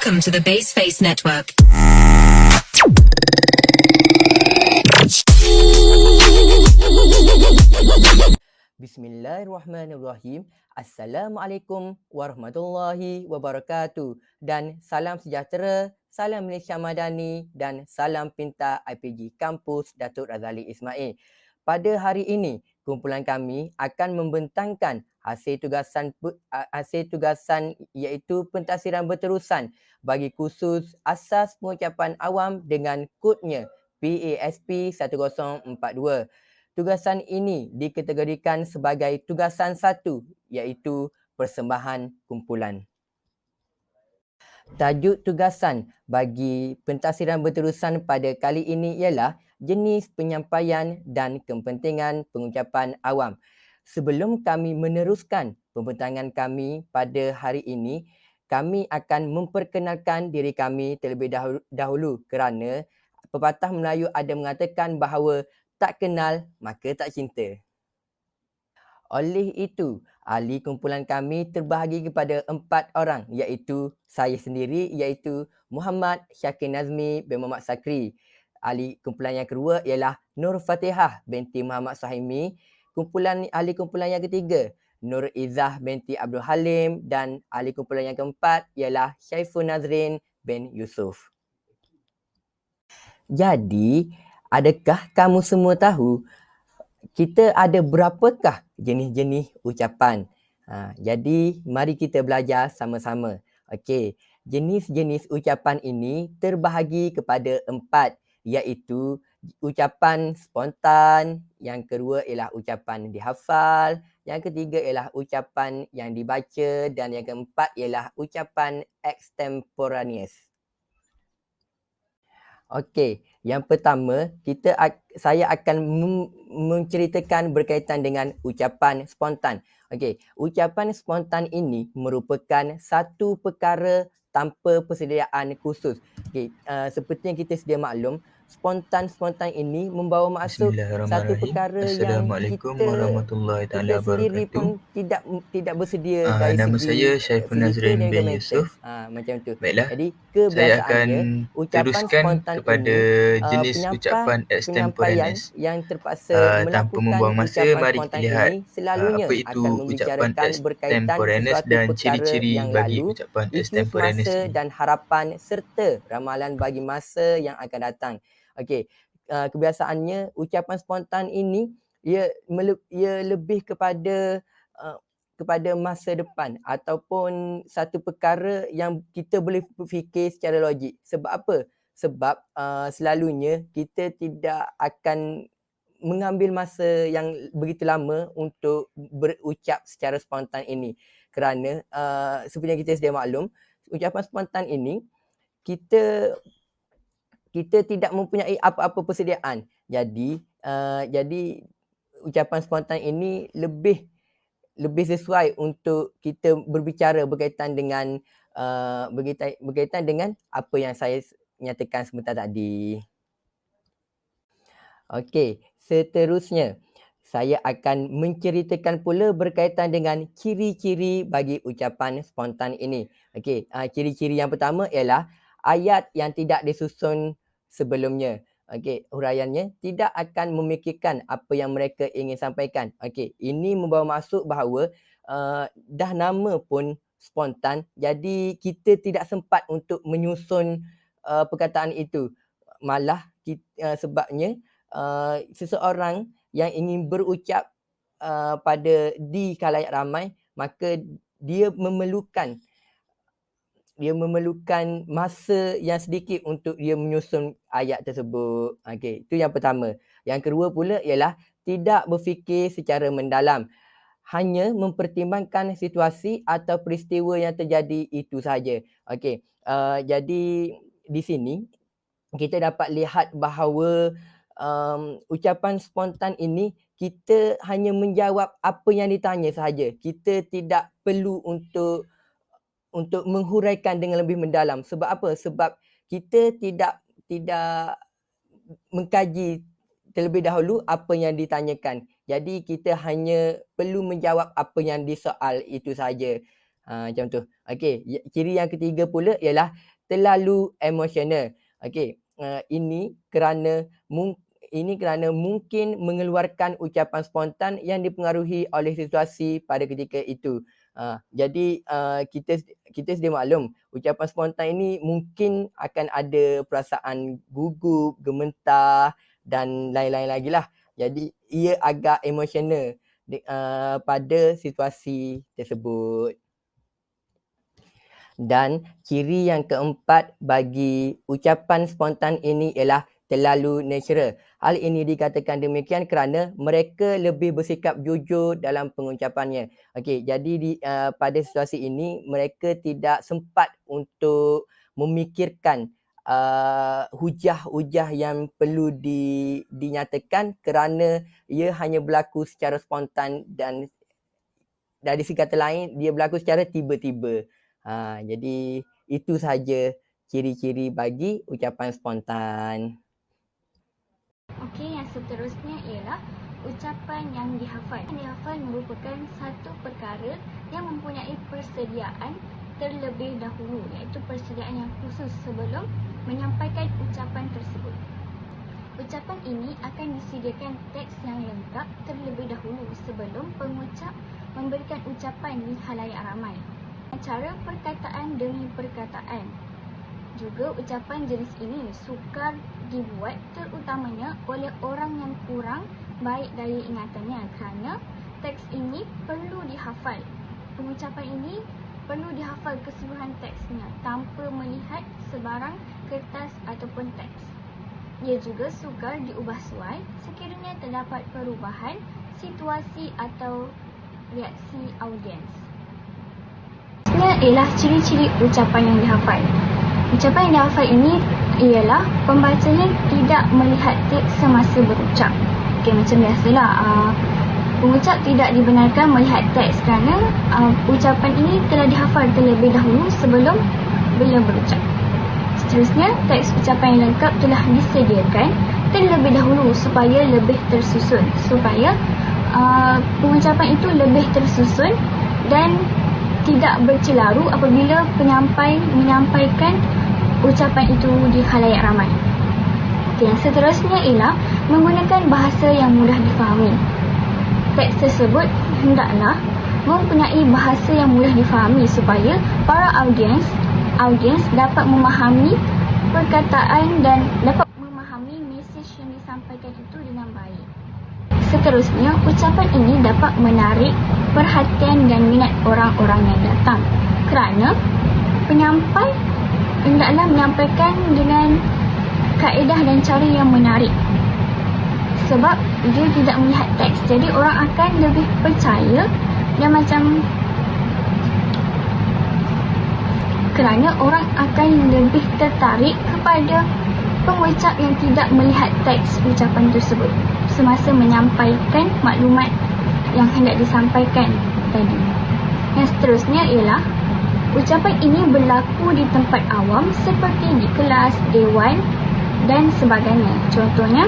Welcome to the Baseface Network. Bismillahirrahmanirrahim. Assalamualaikum warahmatullahi wabarakatuh. Dan salam sejahtera, salam Malaysia Madani dan salam pintar IPG Kampus Datuk Razali Ismail. Pada hari ini, kumpulan kami akan membentangkan hasil tugasan iaitu pentafsiran berterusan bagi kursus Asas Pengucapan Awam dengan kodnya PASP 1042. Tugasan ini dikategorikan sebagai tugasan 1 iaitu persembahan kumpulan. Tajuk tugasan bagi pentafsiran berterusan pada kali ini ialah jenis penyampaian dan kepentingan pengucapan awam. Sebelum kami meneruskan pembentangan kami pada hari ini, kami akan memperkenalkan diri kami terlebih dahulu kerana pepatah Melayu ada mengatakan bahawa tak kenal maka tak cinta. Oleh itu, ahli kumpulan kami terbahagi kepada 4 orang iaitu saya sendiri iaitu Muhammad Syakir Nazmi bin Muhammad Sakri. Ahli kumpulan yang kedua ialah Nur Fatihah binti Muhammad Sahimi. Ahli kumpulan yang ketiga Nur Izzah binti Abdul Halim dan ahli kumpulan yang keempat ialah Syaiful Nazrin bin Yusuf. Jadi, adakah kamu semua tahu kita ada berapakah jenis-jenis ucapan? Jadi, mari kita belajar sama-sama. Okey, jenis-jenis ucapan ini terbahagi kepada 4 iaitu ucapan spontan, yang kedua ialah ucapan dihafal, yang ketiga ialah ucapan yang dibaca dan yang keempat ialah ucapan extemporaneous. Okey, yang pertama saya akan menceritakan berkaitan dengan ucapan spontan. Okey, ucapan spontan ini merupakan satu perkara tanpa persediaan khusus. Okey, seperti yang kita sedia maklum, spontan ini membawa maksud satu perkara yang Assalamualaikum warahmatullahi taala sendiri wabarakatuh. pun tidak bersedia dari Nama segi saya Syaiful Nazrin dan bin mental. Yusuf. Macam tu. Baiklah, Jadi saya akan kebiasaannya ucapan teruskan spontan kepada ini jenis ucapan penyampaian extemporaneous. yang terpaksa Tanpa melakukan membuang masa, ucapan mari spontan kita lihat ini selalunya apa itu akan ucapan membicarakan berkaitan extemporaneous sesuatu dan perkara ciri-ciri yang bagi lalu, ucapan isu extemporaneous semasa ini. dan harapan serta ramalan bagi masa yang akan datang. Okey, kebiasaannya ucapan spontan ini ia lebih kepada masa depan ataupun satu perkara yang kita boleh berfikir secara logik. Sebab apa? Sebab selalunya kita tidak akan mengambil masa yang begitu lama untuk berucap secara spontan ini. Kerana seperti yang kita sedia maklum, ucapan spontan ini kita tidak mempunyai apa-apa persediaan. Jadi ucapan spontan ini lebih sesuai untuk kita berbicara berkaitan dengan apa yang saya nyatakan sebentar tadi. Okey, seterusnya saya akan menceritakan pula berkaitan dengan ciri-ciri bagi ucapan spontan ini. Okey, ciri-ciri yang pertama ialah ayat yang tidak disusun sebelumnya. Okey, huraiannya tidak akan memikirkan apa yang mereka ingin sampaikan. Okey, ini membawa maksud bahawa dah nama pun spontan, jadi kita tidak sempat untuk menyusun perkataan itu. Malah sebabnya seseorang yang ingin berucap di khalayak ramai, maka dia memerlukan masa yang sedikit untuk dia menyusun ayat tersebut. Okey, itu yang pertama. Yang kedua pula ialah tidak berfikir secara mendalam. Hanya mempertimbangkan situasi atau peristiwa yang terjadi itu saja. Okey, jadi di sini kita dapat lihat bahawa ucapan spontan ini kita hanya menjawab apa yang ditanya sahaja. Kita tidak perlu untuk menghuraikan dengan lebih mendalam. Sebab apa? Sebab kita tidak mengkaji terlebih dahulu apa yang ditanyakan. Jadi kita hanya perlu menjawab apa yang disoal itu saja. Macam tu. Okey, ciri yang ketiga pula ialah terlalu emosional. Okey, ini kerana mungkin mengeluarkan ucapan spontan yang dipengaruhi oleh situasi pada ketika itu. Jadi kita sedia maklum, ucapan spontan ini mungkin akan ada perasaan gugup, gementar dan lain-lain lagi lah. Jadi ia agak emosional pada situasi tersebut. Dan ciri yang keempat bagi ucapan spontan ini ialah terlalu natural. Hal ini dikatakan demikian kerana mereka lebih bersikap jujur dalam pengucapannya. Okey, jadi pada situasi ini mereka tidak sempat untuk memikirkan hujah-hujah yang perlu dinyatakan kerana ia hanya berlaku secara spontan dan dari segi kata lain dia berlaku secara tiba-tiba. Jadi itu sahaja ciri-ciri bagi ucapan spontan. Okey, yang seterusnya ialah ucapan yang dihafal. Yang dihafal merupakan satu perkara yang mempunyai persediaan terlebih dahulu, iaitu persediaan yang khusus sebelum menyampaikan ucapan tersebut. Ucapan ini akan disediakan teks yang lengkap terlebih dahulu sebelum pengucap memberikan ucapan di khalayak ramai. Cara perkataan demi perkataan. Juga ucapan jenis ini sukar dibuat terutamanya oleh orang yang kurang baik daya ingatannya kerana teks ini perlu dihafal. Pengucapan ini perlu dihafal keseluruhan teksnya tanpa melihat sebarang kertas ataupun teks. Ia juga sukar diubah suai sekiranya terdapat perubahan situasi atau reaksi audiens. Seterusnya ialah ciri-ciri ucapan yang dihafal. Ucapan yang dihafal ini ialah pembacanya tidak melihat teks semasa berucap. Okey, macam biasalah, pengucap tidak dibenarkan melihat teks kerana ucapan ini telah dihafal terlebih dahulu sebelum beliau berucap. Seterusnya, teks ucapan yang lengkap telah disediakan terlebih dahulu supaya lebih tersusun, supaya pengucapan itu lebih tersusun dan tidak bercelaru apabila penyampai menyampaikan ucapan itu di khalayak ramai. Okey, yang seterusnya ialah menggunakan bahasa yang mudah difahami. Teks tersebut hendaklah mempunyai bahasa yang mudah difahami supaya para audiens dapat memahami perkataan dan dapat memahami mesej yang disampaikan itu dengan baik. Seterusnya, ucapan ini dapat menarik perhatian dan minat orang-orang yang datang kerana penyampai hendaklah menyampaikan dengan kaedah dan cara yang menarik. Sebab dia tidak melihat teks, jadi orang akan lebih percaya dan kerana orang akan lebih tertarik kepada pengucap yang tidak melihat teks ucapan tersebut semasa menyampaikan maklumat yang hendak disampaikan tadi. Yang seterusnya ialah ucapan ini berlaku di tempat awam seperti di kelas, dewan dan sebagainya. Contohnya,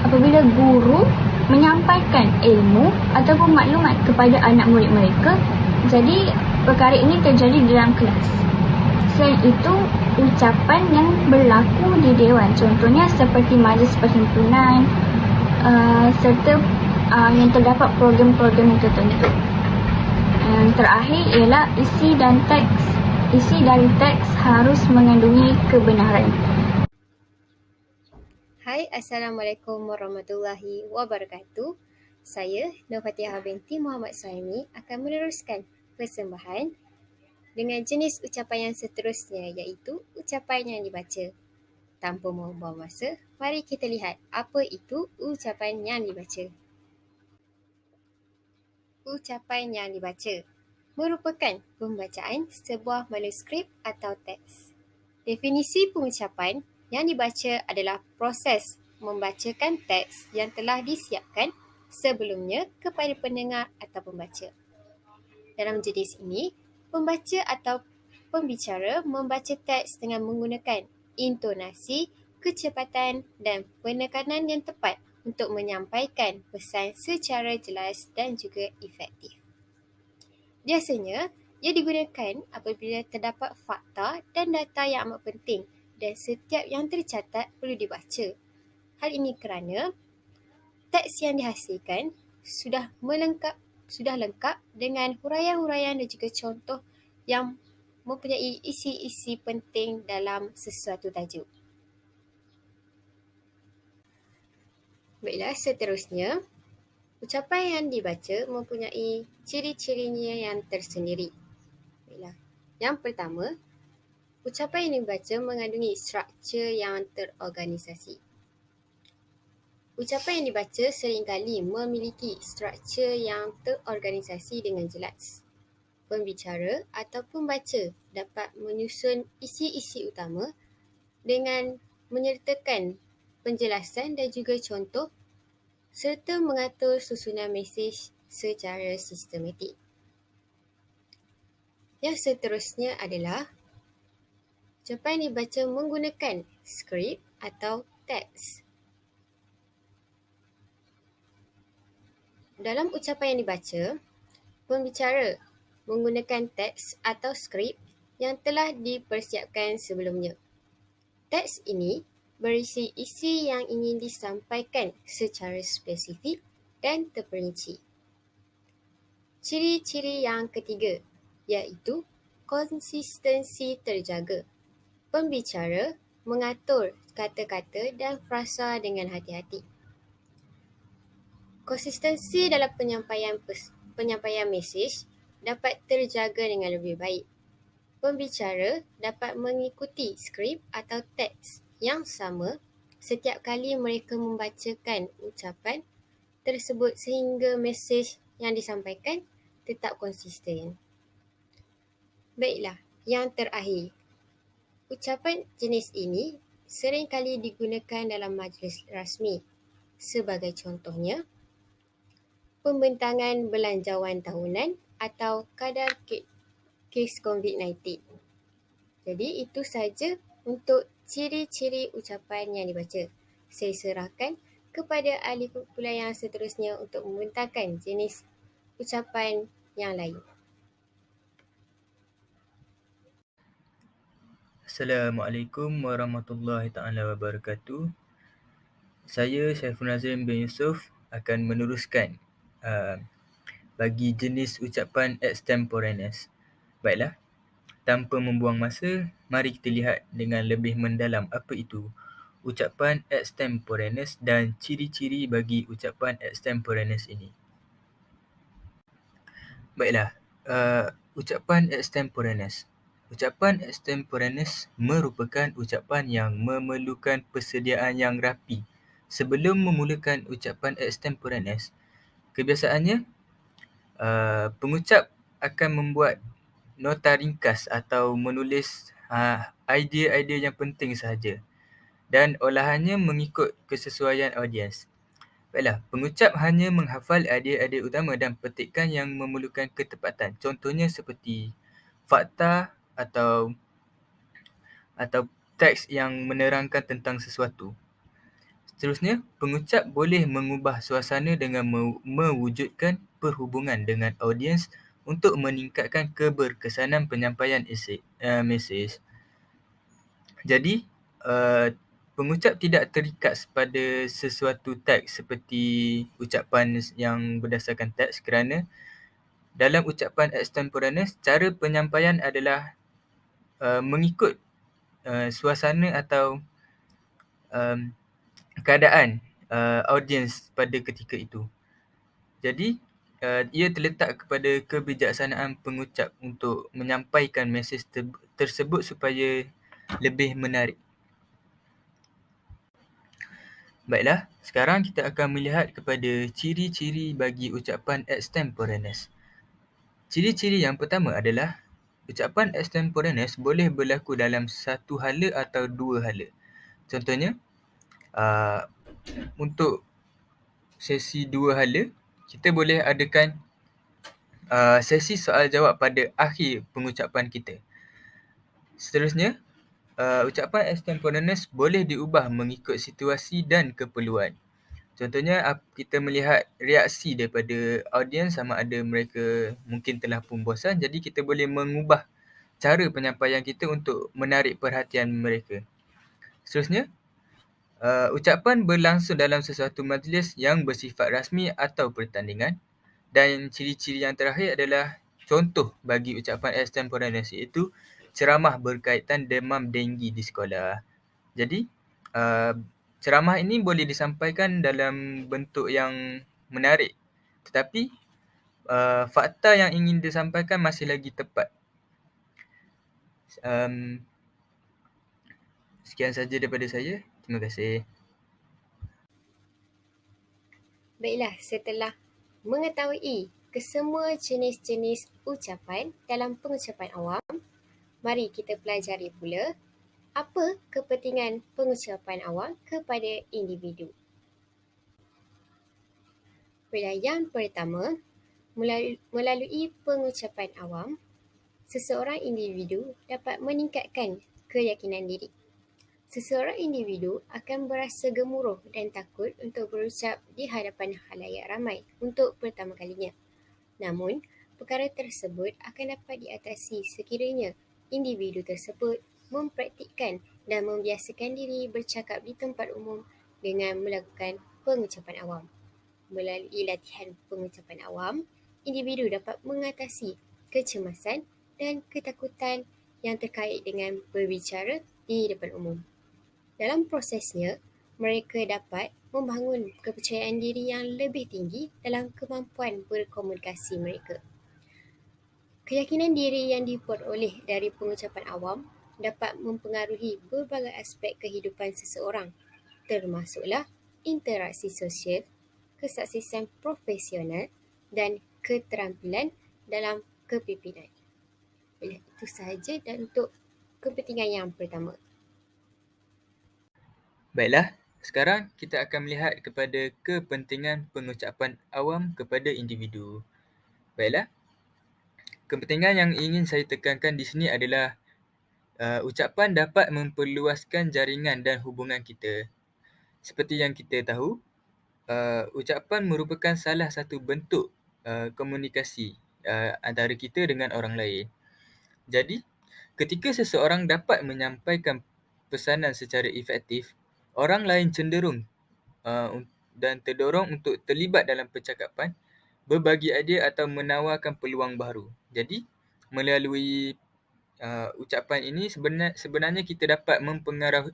apabila guru menyampaikan ilmu ataupun maklumat kepada anak murid mereka, jadi perkara ini terjadi di dalam kelas. Selain itu, ucapan yang berlaku di dewan, contohnya seperti majlis perhimpunan serta yang terdapat program-program tertentu. Yang terakhir ialah isi dari teks harus mengandungi kebenaran. Hai, Assalamualaikum warahmatullahi wabarakatuh. Saya Nur Fatihah binti Muhammad Suhaimi akan meneruskan persembahan dengan jenis ucapan yang seterusnya, iaitu ucapan yang dibaca. Tanpa membuang masa, mari kita lihat apa itu ucapan yang dibaca. Ucapan yang dibaca merupakan pembacaan sebuah manuskrip atau teks. Definisi pengucapan yang dibaca adalah proses membacakan teks yang telah disiapkan sebelumnya kepada pendengar atau pembaca. Dalam jenis ini, pembaca atau pembicara membaca teks dengan menggunakan intonasi, kecepatan dan penekanan yang tepat untuk menyampaikan pesan secara jelas dan juga efektif. Biasanya, Ia digunakan apabila terdapat fakta dan data yang amat penting dan setiap yang tercatat perlu dibaca. Hal ini kerana teks yang dihasilkan sudah lengkap dengan huraian-huraian dan juga contoh yang mempunyai isi-isi penting dalam sesuatu tajuk. Baiklah, seterusnya, ucapan yang dibaca mempunyai ciri-cirinya yang tersendiri. Baiklah. Yang pertama, ucapan yang dibaca mengandungi struktur yang terorganisasi. Ucapan yang dibaca seringkali memiliki struktur yang terorganisasi dengan jelas. Pembicara atau pembaca dapat menyusun isi-isi utama dengan menyertakan penjelasan dan juga contoh serta mengatur susunan mesej secara sistematik. Yang seterusnya adalah ucapan yang dibaca menggunakan skrip atau teks. Dalam ucapan yang dibaca, pembicara menggunakan teks atau skrip yang telah dipersiapkan sebelumnya. Teks ini berisi isi yang ingin disampaikan secara spesifik dan terperinci. Ciri-ciri yang ketiga iaitu konsistensi terjaga. Pembicara mengatur kata-kata dan frasa dengan hati-hati. Konsistensi dalam penyampaian mesej dapat terjaga dengan lebih baik. Pembicara dapat mengikuti skrip atau teks yang sama setiap kali mereka membacakan ucapan tersebut sehingga mesej yang disampaikan tetap konsisten. Baiklah, yang terakhir. Ucapan jenis ini sering kali digunakan dalam majlis rasmi. Sebagai contohnya, pembentangan belanjawan tahunan atau kadar kes COVID-19. Jadi itu sahaja untuk ciri-ciri ucapan yang dibaca. Saya serahkan kepada ahli kumpulan yang seterusnya untuk membentangkan jenis ucapan yang lain. Assalamualaikum warahmatullahi taala wabarakatuh. Saya Syaiful Nazim bin Yusof akan meneruskan bagi jenis ucapan extemporaneous. Baiklah, tanpa membuang masa, mari kita lihat dengan lebih mendalam apa itu ucapan extemporaneous dan ciri-ciri bagi ucapan extemporaneous ini. Baiklah, ucapan extemporaneous. Ucapan extemporaneous merupakan ucapan yang memerlukan persediaan yang rapi. Sebelum memulakan ucapan extemporaneous, kebiasaannya pengucap akan membuat nota ringkas atau menulis idea-idea yang penting sahaja dan olahannya mengikut kesesuaian audiens. Baiklah, pengucap hanya menghafal idea-idea utama dan petikan yang memerlukan ketepatan. Contohnya seperti fakta atau teks yang menerangkan tentang sesuatu. Seterusnya, pengucap boleh mengubah suasana dengan mewujudkan perhubungan dengan audiens untuk meningkatkan keberkesanan penyampaian mesej. Jadi, pengucap tidak terikat pada sesuatu teks seperti ucapan yang berdasarkan teks kerana dalam ucapan extemporaneous, cara penyampaian adalah mengikut suasana atau keadaan audiens pada ketika itu. Jadi, ia terletak kepada kebijaksanaan pengucap untuk menyampaikan mesej tersebut supaya lebih menarik. Baiklah, sekarang kita akan melihat kepada ciri-ciri bagi ucapan extemporaneous. Ciri-ciri yang pertama adalah ucapan extemporaneous boleh berlaku dalam satu hala atau dua hala. Contohnya, untuk sesi dua hala, kita boleh adakan sesi soal jawab pada akhir pengucapan kita. Seterusnya, ucapan extemporaneous boleh diubah mengikut situasi dan keperluan. Contohnya kita melihat reaksi daripada audiens sama ada mereka mungkin telah pun bosan, jadi kita boleh mengubah cara penyampaian kita untuk menarik perhatian mereka. Seterusnya, ucapan berlangsung dalam sesuatu majlis yang bersifat rasmi atau pertandingan, dan ciri-ciri yang terakhir adalah contoh bagi ucapan extemporaneous, iaitu ceramah berkaitan demam denggi di sekolah. Jadi, ceramah ini boleh disampaikan dalam bentuk yang menarik, tetapi fakta yang ingin disampaikan masih lagi tepat. Sekian saja daripada saya. Terima kasih. Baiklah, setelah mengetahui kesemua jenis-jenis ucapan dalam pengucapan awam, mari kita pelajari pula apa kepentingan pengucapan awam kepada individu. Baiklah, yang pertama, melalui pengucapan awam, seseorang individu dapat meningkatkan keyakinan diri. Seseorang individu akan berasa gemuruh dan takut untuk berucap di hadapan khalayak ramai untuk pertama kalinya. Namun, perkara tersebut akan dapat diatasi sekiranya individu tersebut mempraktikkan dan membiasakan diri bercakap di tempat umum dengan melakukan pengucapan awam. Melalui latihan pengucapan awam, individu dapat mengatasi kecemasan dan ketakutan yang terkait dengan berbicara di depan umum. Dalam prosesnya, mereka dapat membangun kepercayaan diri yang lebih tinggi dalam kemampuan berkomunikasi mereka. Keyakinan diri yang diperoleh dari pengucapan awam dapat mempengaruhi berbagai aspek kehidupan seseorang, termasuklah interaksi sosial, kesuksesan profesional dan keterampilan dalam kepimpinan. Itu sahaja dan untuk kepentingan yang pertama. Baiklah, sekarang kita akan melihat kepada kepentingan pengucapan awam kepada individu. Baiklah, kepentingan yang ingin saya tekankan di sini adalah ucapan dapat memperluaskan jaringan dan hubungan kita. Seperti yang kita tahu, ucapan merupakan salah satu bentuk komunikasi antara kita dengan orang lain. Jadi, ketika seseorang dapat menyampaikan pesanan secara efektif, orang lain cenderung dan terdorong untuk terlibat dalam percakapan, berbagi idea atau menawarkan peluang baru. Jadi, melalui ucapan ini sebenarnya kita dapat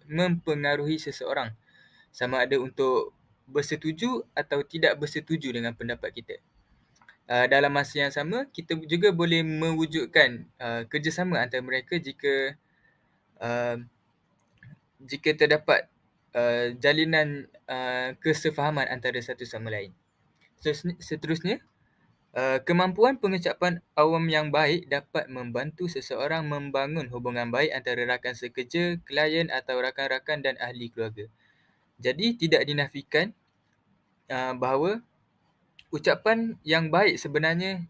mempengaruhi seseorang sama ada untuk bersetuju atau tidak bersetuju dengan pendapat kita. Dalam masa yang sama, kita juga boleh mewujudkan kerjasama antara mereka jika terdapat jalinan kesefahaman antara satu sama lain. Seterusnya, kemampuan pengucapan awam yang baik dapat membantu seseorang membangun hubungan baik antara rakan sekerja, klien atau rakan-rakan dan ahli keluarga. Jadi, tidak dinafikan bahawa ucapan yang baik sebenarnya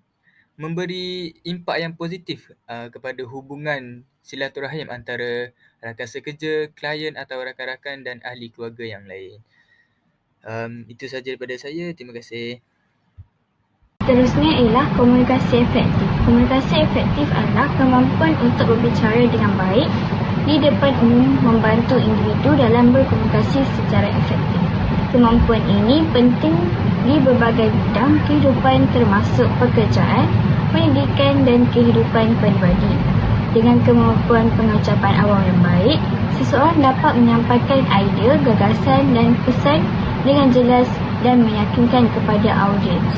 memberi impak yang positif kepada hubungan silaturahim antara rakan sekerja, klien atau rakan-rakan dan ahli keluarga yang lain. Itu sahaja daripada saya. Terima kasih. Seterusnya ialah komunikasi efektif. Komunikasi efektif adalah kemampuan untuk berbicara dengan baik di depan umum membantu individu dalam berkomunikasi secara efektif. Kemampuan ini penting di berbagai bidang kehidupan termasuk pekerjaan, pendidikan dan kehidupan peribadi. Dengan kemampuan pengucapan awam yang baik, seseorang dapat menyampaikan idea, gagasan dan pesan dengan jelas dan meyakinkan kepada audiens.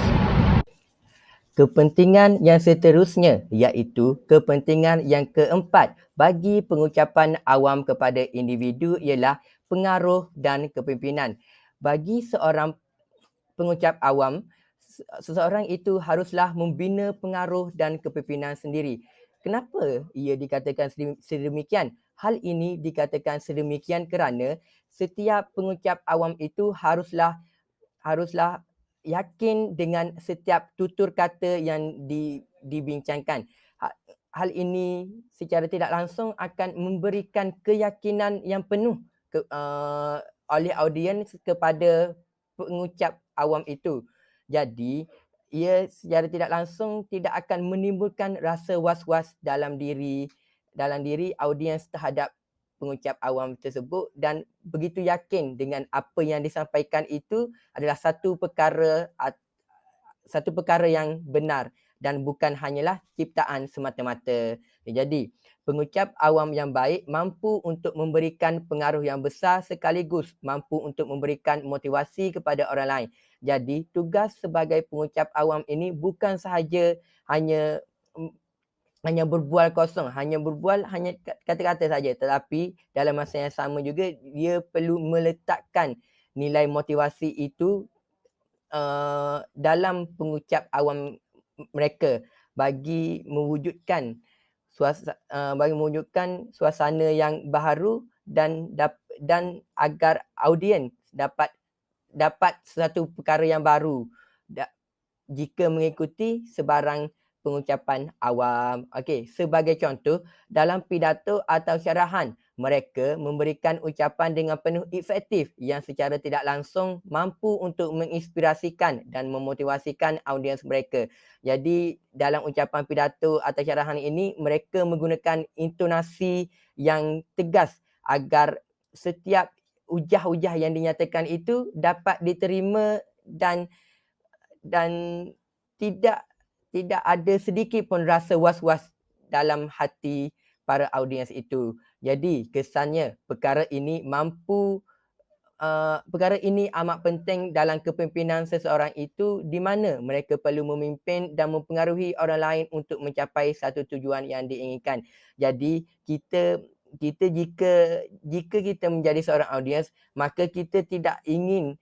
Kepentingan yang seterusnya iaitu kepentingan yang keempat bagi pengucapan awam kepada individu ialah pengaruh dan kepimpinan. Bagi seorang pengucap awam, seseorang itu haruslah membina pengaruh dan kepimpinan sendiri. Kenapa ia dikatakan sedemikian? Hal ini dikatakan sedemikian kerana setiap pengucap awam itu haruslah yakin dengan setiap tutur kata yang dibincangkan. Hal ini secara tidak langsung akan memberikan keyakinan yang penuh oleh audiens kepada pengucap awam itu. Jadi, ia secara tidak langsung tidak akan menimbulkan rasa was-was dalam diri audiens terhadap pengucap awam tersebut dan begitu yakin dengan apa yang disampaikan itu adalah satu perkara yang benar dan bukan hanyalah ciptaan semata-mata. Jadi, pengucap awam yang baik mampu untuk memberikan pengaruh yang besar sekaligus mampu untuk memberikan motivasi kepada orang lain. Jadi, tugas sebagai pengucap awam ini bukan sahaja hanya berbual kosong, hanya kata-kata saja, tetapi dalam masa yang sama juga dia perlu meletakkan nilai motivasi itu dalam pengucap awam mereka bagi mewujudkan suasana yang baharu dan agar audiens dapat satu perkara yang baru jika mengikuti sebarang pengucapan awam. Okey, sebagai contoh, dalam pidato atau syarahan, mereka memberikan ucapan dengan penuh efektif yang secara tidak langsung mampu untuk menginspirasikan dan memotivasikan audiens mereka. Jadi, dalam ucapan pidato atau syarahan ini, mereka menggunakan intonasi yang tegas agar setiap ujah-ujah yang dinyatakan itu dapat diterima dan tidak ada sedikit pun rasa was-was dalam hati para audiens itu. Jadi kesannya perkara ini amat penting dalam kepimpinan seseorang itu di mana mereka perlu memimpin dan mempengaruhi orang lain untuk mencapai satu tujuan yang diinginkan. Jadi kita jika kita menjadi seorang audiens, maka kita tidak ingin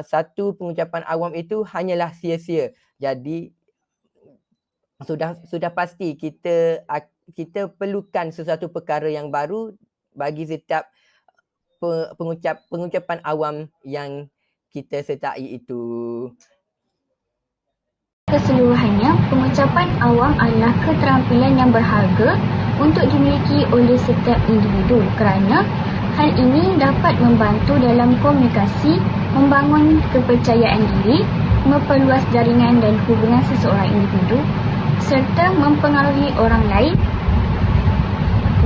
satu pengucapan awam itu hanyalah sia-sia. Jadi sudah pasti kita perlukan sesuatu perkara yang baru bagi setiap pengucapan awam yang kita sertai itu. Keseluruhannya, pengucapan awam adalah keterampilan yang berharga untuk dimiliki oleh setiap individu kerana hal ini dapat membantu dalam komunikasi, membangun kepercayaan diri, memperluas jaringan dan hubungan seseorang individu serta mempengaruhi orang lain,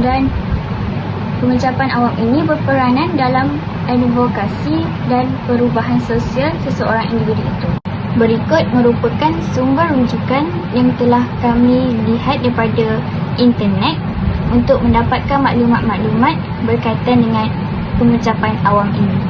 dan pengucapan awam ini berperanan dalam advokasi dan perubahan sosial seseorang individu itu. Berikut merupakan sumber rujukan yang telah kami lihat daripada internet untuk mendapatkan maklumat-maklumat berkaitan dengan pengucapan awam ini.